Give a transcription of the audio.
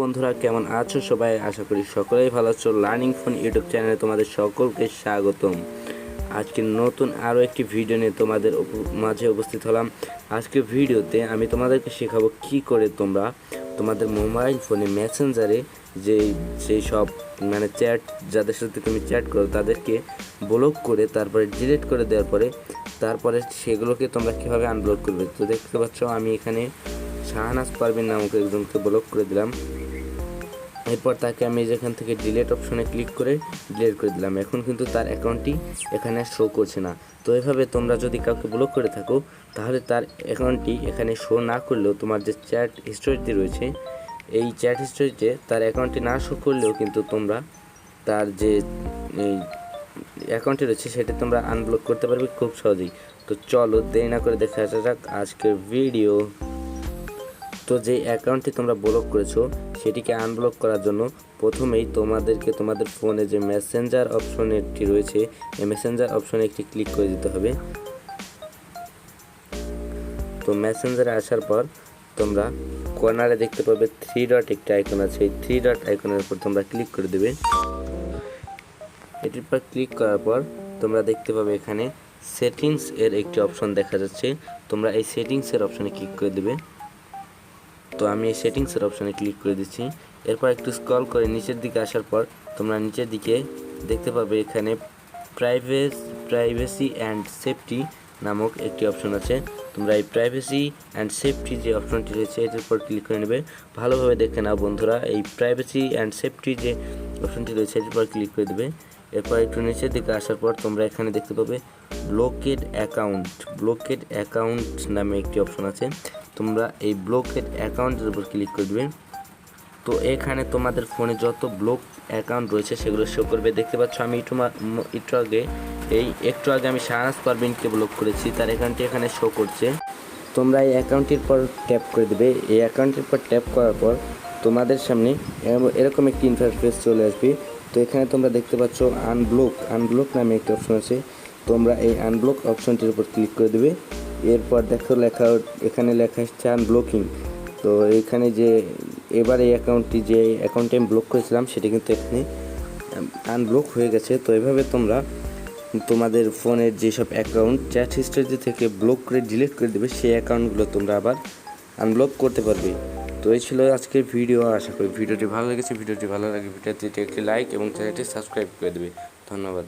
বন্ধুরা, কেমন আছো সবাই? আশা করি সকলেই ভালো আছো। লার্নিং ফোন ইউটিউব চ্যানেলে তোমাদের সকলকে স্বাগতম। আজকে নতুন আরও একটি ভিডিও নিয়ে তোমাদের মাঝে উপস্থিত হলাম। আজকে ভিডিওতে আমি তোমাদেরকে শেখাবো কি করে তোমরা তোমাদের মোবাইল ফোনে মেসেঞ্জারে সেই সব চ্যাট, যাদের সাথে তুমি চ্যাট করো তাদেরকে ব্লক করে তারপরে ডিলিট করে দেওয়ার পরে তারপরে সেগুলোকে তোমরা কীভাবে আনব্লক করবে। তো দেখতে পাচ্ছ আমি এখানে শাহনাজ পারভিন নামক একজনকে ব্লক করে দিলাম। এরপর তাকে আমি যেখান থেকে ডিলিট অপশনে ক্লিক করে ডিলিট করে দিলাম। এখন কিন্তু তার অ্যাকাউন্টটি এখানে শো করছে না। তো এভাবে তোমরা যদি কাউকে ব্লক করে থাকো তাহলে তার অ্যাকাউন্টটি এখানে শো না করলেও তোমার যে চ্যাট হিস্টোরিটি রয়েছে, এই চ্যাট হিস্টোরিতে তার অ্যাকাউন্টটি না শো করলেও কিন্তু তোমরা তার যে এই অ্যাকাউন্টটি রয়েছে সেটা তোমরা আনব্লক করতে পারবে খুব সহজেই। তো চলো দেরি না করে দেখা যাক আজকের ভিডিও। তো যে অ্যাকাউন্টটি তোমরা ব্লক করেছো সেটিকে আনব্লক করার জন্য প্রথমেই তোমাদেরকে তোমাদের ফোনে যে মেসেঞ্জার অপশন একটি রয়েছে, এই মেসেঞ্জার অপশনে একটি ক্লিক করে দিতে হবে। তো মেসেঞ্জারে আসার পর তোমরা কর্নারে দেখতে পাবে 3 ডট একটি আইকন আছে। এই 3 ডট আইকনের উপর তোমরা ক্লিক করে দেবে। এটির পর ক্লিক করার পর তোমরা দেখতে পাবে এখানে সেটিংস এর একটি অপশন দেখা যাচ্ছে। তোমরা এই সেটিংসের অপশনে ক্লিক করে দেবে। তো আমি এই সেটিংসের অপশনে ক্লিক করে দিচ্ছি। এরপর একটু স্ক্রল করে নিচের দিকে আসার পর তোমরা নিচের দিকে দেখতে পাবে এখানে প্রাইভেসি অ্যান্ড সেফটি নামক একটি অপশন আছে। তোমরা এই প্রাইভেসি অ্যান্ড সেফটি যে অপশনটি রয়েছে এটির উপর ক্লিক করে নেবে। ভালোভাবে দেখে নাও বন্ধুরা, এই প্রাইভেসি অ্যান্ড সেফটি যে অপশনটি রয়েছে এটির উপর ক্লিক করে দেবে। এরপর একটু নিচের দিকে আসার পর তোমরা এখানে দেখতে পাবে ব্লকেড অ্যাকাউন্ট নামে একটি অপশন আছে। তোমরা এই ব্লকেড অ্যাকাউন্টের উপর ক্লিক করবে। তো এখানে তোমাদের ফোনে যত ব্লক অ্যাকাউন্ট রয়েছে সেগুলো শো করবে। দেখতে পাচ্ছ আমি একটু আগে আমি শাহনাজ পারভিনকে ব্লক করেছি, তার অ্যাকাউন্টটি এখানে শো করছে। তোমরা এই অ্যাকাউন্টটির পর ট্যাপ করে দেবে। এই অ্যাকাউন্টের পর ট্যাপ করার পর তোমাদের সামনে এরকম একটি ইন্টারফেস চলে আসবে। তো এখানে তোমরা দেখতে পাচ্ছ আনব্লক নামে একটি অপশন আছে। তোমরা এই আনব্লক অপশনটির উপর ক্লিক করে দেবে। এরপর দেখো এখানে লেখা আসছে আনব্লকিং। তো এখানে যে এবার এই অ্যাকাউন্টটি আমি ব্লক করেছিলাম সেটি কিন্তু এখানে আনব্লক হয়ে গেছে। তো এভাবে তোমরা তোমাদের ফোনের যেসব অ্যাকাউন্ট চ্যাট হিস্ট্রি থেকে ব্লক করে ডিলিট করে দেবে সেই অ্যাকাউন্টগুলো তোমরা আবার আনব্লক করতে পারবে। তো এই ছিল আজকের ভিডিও। আশা করি ভিডিওটি ভালো লেগেছে। ভিডিওটি ভালো লাগে ভিডিওতে একটি লাইক এবং চ্যানেলটি সাবস্ক্রাইব করে দেবে। ধন্যবাদ।